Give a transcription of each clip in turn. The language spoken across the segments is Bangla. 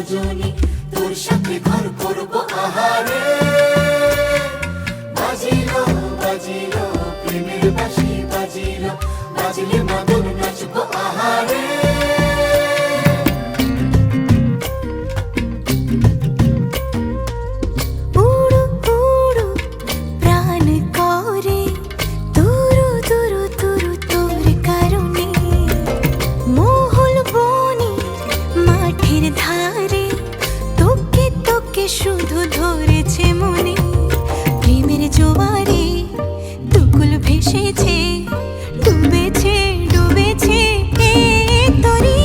রজনী, তোর সাথে ঘর করবো আহারে। বাজিলো বাজিলো প্রেমের বাঁশি বাজিলো, বাজলে মদন নাচবো আহারে। শুধু ধরেছে মনে প্রেমের জোয়ারে, দুকুল ভেসেছে, ডুবেছে ডুবেছে তরি।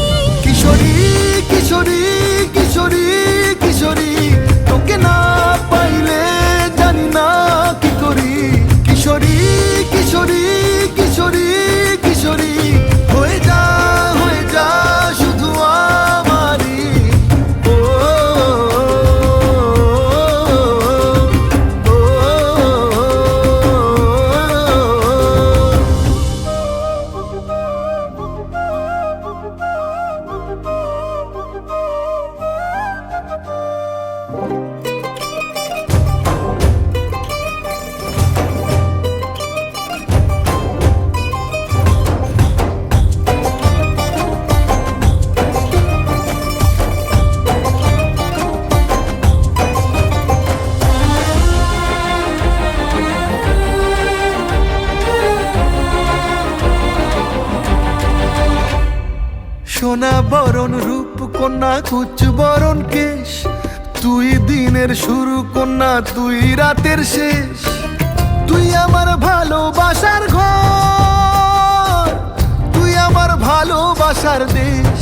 কিশোরী কিশোরী কিশোরী কিশোরী, তোকে না পাইলে জানি না কি করি। কিশোরী কিশোরী কিশোরী কিশোরী, হয়ে যা শুধু আমারই। ও সোনা বরণ রূপ কন্যা কুচ বরণ কেশ, তুই দিনের শুরু কন্যা তুই রাতের শেষ। তুই আমার ভালোবাসার ঘর, তুই আমার ভালোবাসার দেশ।